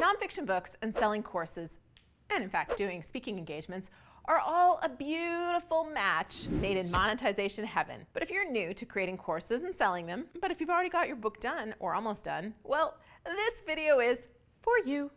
Nonfiction books and selling courses, and in fact doing speaking engagements, are all a beautiful match made in monetization heaven. But if you're new to creating courses and selling them, but if you've already got your book done or almost done, well, this video is for you.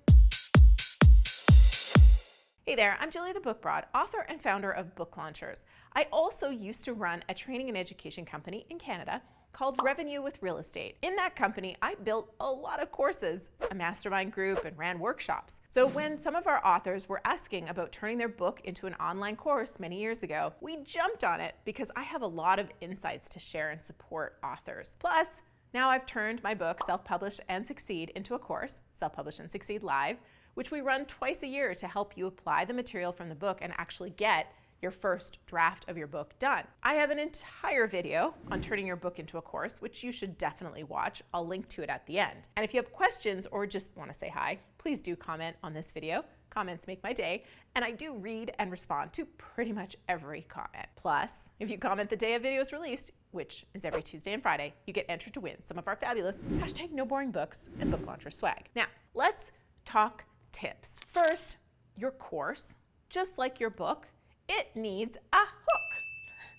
Hey there, I'm Julie the Book Broad, author and founder of Book Launchers. I also used to run a training and education company in Canada called Revenue with Real Estate. In that company, I built a lot of courses, a mastermind group, and ran workshops. So when some of our authors were asking about turning their book into an online course many years ago, we jumped on it because I have a lot of insights to share and support authors. Plus, now I've turned my book, Self-Publish and Succeed, into a course, Self-Publish and Succeed Live, which we run twice a year to help you apply the material from the book and actually get your first draft of your book done. I have an entire video on turning your book into a course, which you should definitely watch. I'll link to it at the end. And if you have questions or just want to say hi, please do comment on this video. Comments make my day, and I do read and respond to pretty much every comment. Plus, if you comment the day a video is released, which is every Tuesday and Friday, you get entered to win some of our fabulous #NoBoringBooks and Book Launcher swag. Now, let's talk tips. First, your course, just like your book, it needs a hook.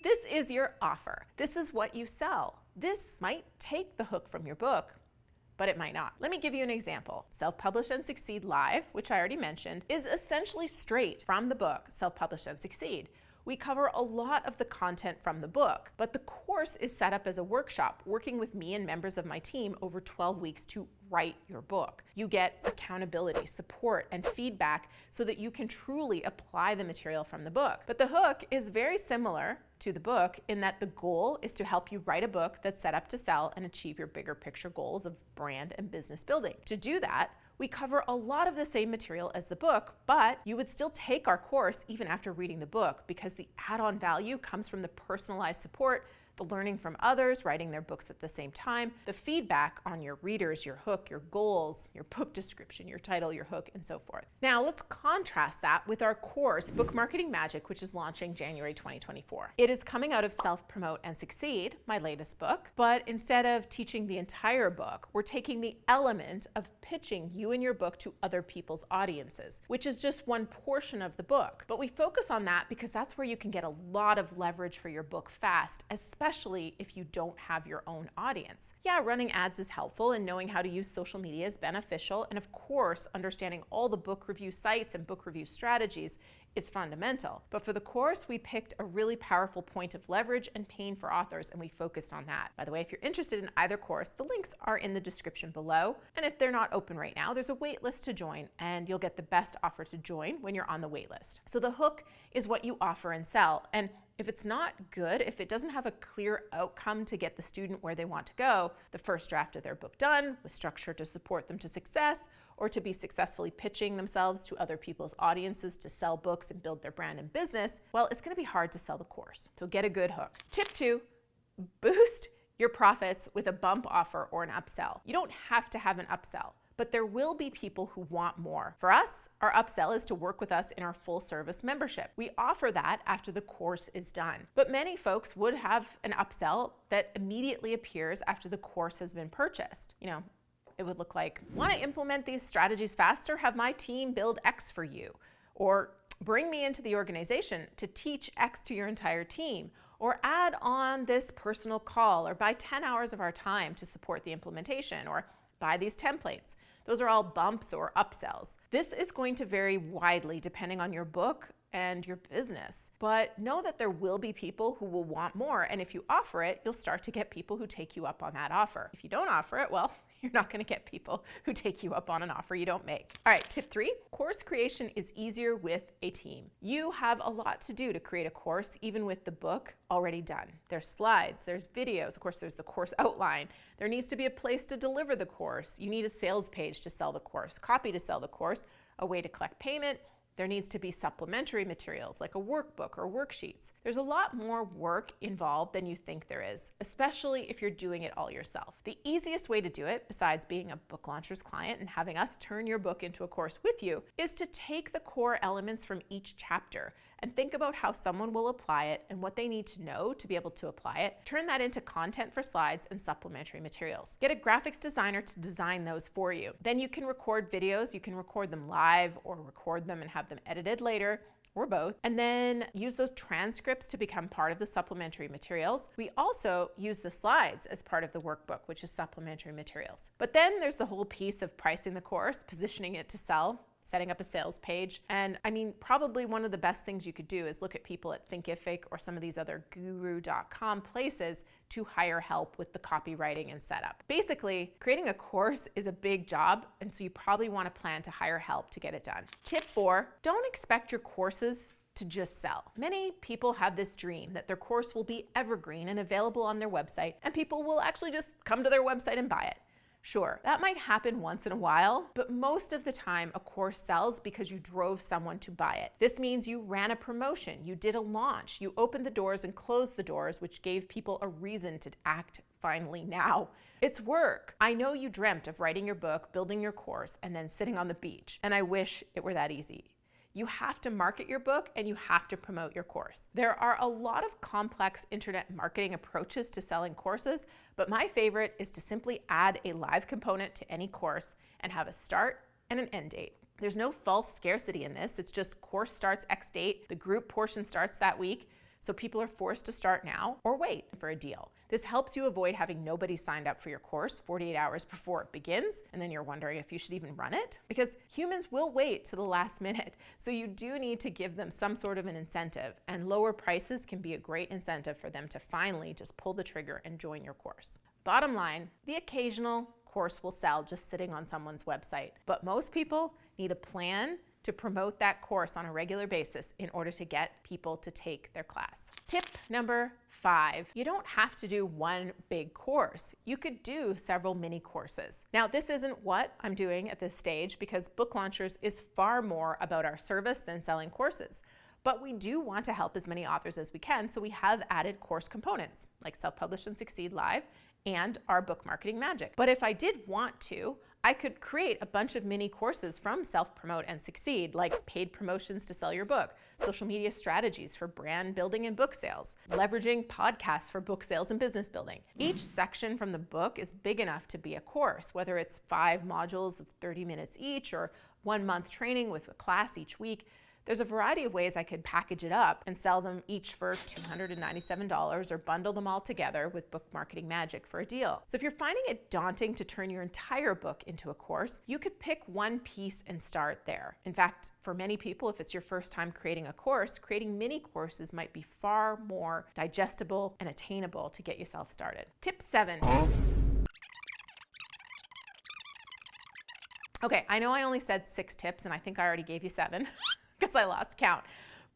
This is your offer. This is what you sell. This might take the hook from your book, but it might not. Let me give you an example. Self-Publish and Succeed Live, which I already mentioned, is essentially straight from the book, Self-Publish and Succeed. We cover a lot of the content from the book, but the course is set up as a workshop, working with me and members of my team over 12 weeks to write your book. You get accountability, support, and feedback so that you can truly apply the material from the book. But the hook is very similar to the book in that the goal is to help you write a book that's set up to sell and achieve your bigger picture goals of brand and business building. To do that, we cover a lot of the same material as the book, but you would still take our course even after reading the book because the add-on value comes from the personalized support, the learning from others, writing their books at the same time, the feedback on your readers, your hook, your goals, your book description, your title, your hook, and so forth. Now let's contrast that with our course, Book Marketing Magic, which is launching January 2024. It is coming out of Self-Promote and Succeed, my latest book, but instead of teaching the entire book, we're taking the element of pitching you and your book to other people's audiences, which is just one portion of the book. But we focus on that because that's where you can get a lot of leverage for your book fast, especially if you don't have your own audience. Yeah, running ads is helpful and knowing how to use social media is beneficial. And of course, understanding all the book review sites and book review strategies is fundamental. But for the course, we picked a really powerful point of leverage and pain for authors, and we focused on that. By the way, if you're interested in either course, the links are in the description below. And if they're not open right now, there's a wait list to join, and you'll get the best offer to join when you're on the wait list. So the hook is what you offer and sell. And if it's not good, if it doesn't have a clear outcome to get the student where they want to go, the first draft of their book done, with structure to support them to success, or to be successfully pitching themselves to other people's audiences to sell books and build their brand and business, well, it's gonna be hard to sell the course. So get a good hook. Tip 2, boost your profits with a bump offer or an upsell. You don't have to have an upsell, but there will be people who want more. For us, our upsell is to work with us in our full service membership. We offer that after the course is done. But many folks would have an upsell that immediately appears after the course has been purchased. You know, it would look like, want to implement these strategies faster? Have my team build X for you. Or bring me into the organization to teach X to your entire team. Or add on this personal call, or buy 10 hours of our time to support the implementation, or buy these templates. Those are all bumps or upsells. This is going to vary widely depending on your book and your business. But know that there will be people who will want more, and if you offer it, you'll start to get people who take you up on that offer. If you don't offer it, well, you're not gonna get people who take you up on an offer you don't make. All right, tip 3, course creation is easier with a team. You have a lot to do to create a course, even with the book already done. There's slides, there's videos, of course there's the course outline. There needs to be a place to deliver the course. You need a sales page to sell the course, copy to sell the course, a way to collect payment, There needs to be supplementary materials like a workbook or worksheets. There's a lot more work involved than you think there is, especially if you're doing it all yourself. The easiest way to do it, besides being a Book Launchers client and having us turn your book into a course with you, is to take the core elements from each chapter and think about how someone will apply it and what they need to know to be able to apply it. Turn that into content for slides and supplementary materials. Get a graphics designer to design those for you. Then you can record videos. You can record them live or record them and have them edited later, or both, and then use those transcripts to become part of the supplementary materials. We also use the slides as part of the workbook, which is supplementary materials. But then there's the whole piece of pricing the course, positioning it to sell, setting up a sales page. And I mean, probably one of the best things you could do is look at people at Thinkific or some of these other guru.com places to hire help with the copywriting and setup. Basically, creating a course is a big job, and so you probably want to plan to hire help to get it done. Tip 4, don't expect your courses to just sell. Many people have this dream that their course will be evergreen and available on their website, and people will actually just come to their website and buy it. Sure, that might happen once in a while, but most of the time a course sells because you drove someone to buy it. This means you ran a promotion, you did a launch, you opened the doors and closed the doors, which gave people a reason to act finally now. It's work. I know you dreamt of writing your book, building your course, and then sitting on the beach, and I wish it were that easy. You have to market your book and you have to promote your course. There are a lot of complex internet marketing approaches to selling courses, but my favorite is to simply add a live component to any course and have a start and an end date. There's no false scarcity in this. It's just course starts X date, the group portion starts that week, so people are forced to start now or wait for a deal. This helps you avoid having nobody signed up for your course 48 hours before it begins, and then you're wondering if you should even run it, because humans will wait to the last minute. So you do need to give them some sort of an incentive, and lower prices can be a great incentive for them to finally just pull the trigger and join your course. Bottom line, the occasional course will sell just sitting on someone's website, but most people need a plan to promote that course on a regular basis in order to get people to take their class. Tip number 5, you don't have to do one big course. You could do several mini courses. Now, this isn't what I'm doing at this stage because Book Launchers is far more about our service than selling courses. But we do want to help as many authors as we can, so we have added course components like Self-Publish and Succeed Live and our book marketing magic. But if I did want to, I could create a bunch of mini courses from Self-Promote and Succeed, like paid promotions to sell your book, social media strategies for brand building and book sales, leveraging podcasts for book sales and business building. Each section from the book is big enough to be a course, whether it's 5 modules of 30 minutes each or 1 month training with a class each week. There's a variety of ways I could package it up and sell them each for $297 or bundle them all together with Book Marketing Magic for a deal. So if you're finding it daunting to turn your entire book into a course, you could pick one piece and start there. In fact, for many people, if it's your first time creating a course, creating mini courses might be far more digestible and attainable to get yourself started. Tip 7. Okay, I know I only said 6 tips and I think I already gave you 7. Because I lost count.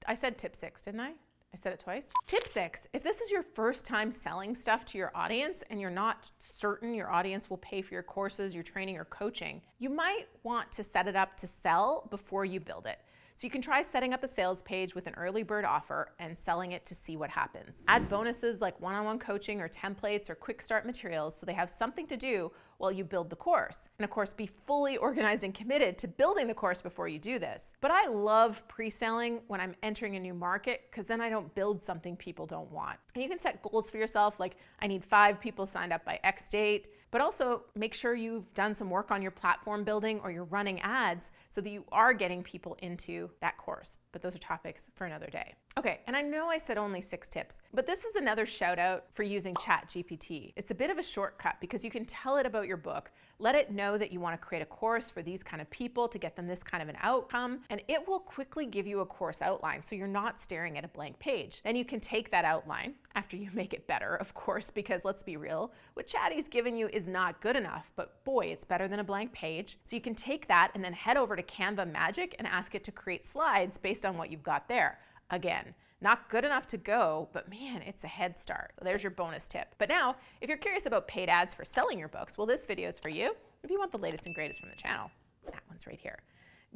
I said tip 6, didn't I? I said it twice. Tip 6, if this is your first time selling stuff to your audience and you're not certain your audience will pay for your courses, your training, or coaching, you might want to set it up to sell before you build it. So you can try setting up a sales page with an early bird offer and selling it to see what happens. Add bonuses like one-on-one coaching or templates or quick start materials so they have something to do while you build the course. And of course, be fully organized and committed to building the course before you do this. But I love pre-selling when I'm entering a new market because then I don't build something people don't want. And you can set goals for yourself like I need 5 people signed up by X date, but also make sure you've done some work on your platform building or you're running ads so that you are getting people into that course. But those are topics for another day. Okay, and I know I said only 6 tips, but this is another shout out for using ChatGPT. It's a bit of a shortcut because you can tell it about your book, let it know that you want to create a course for these kind of people to get them this kind of an outcome, and it will quickly give you a course outline so you're not staring at a blank page. Then you can take that outline, after you make it better, of course, because let's be real, what Chatty's given you is not good enough, but boy, it's better than a blank page. So you can take that and then head over to Canva Magic and ask it to create slides based on what you've got there. Again, not good enough to go, but man, it's a head start. So there's your bonus tip. But now, if you're curious about paid ads for selling your books, well, this video is for you. If you want the latest and greatest from the channel, that one's right here.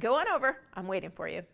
Go on over. I'm waiting for you.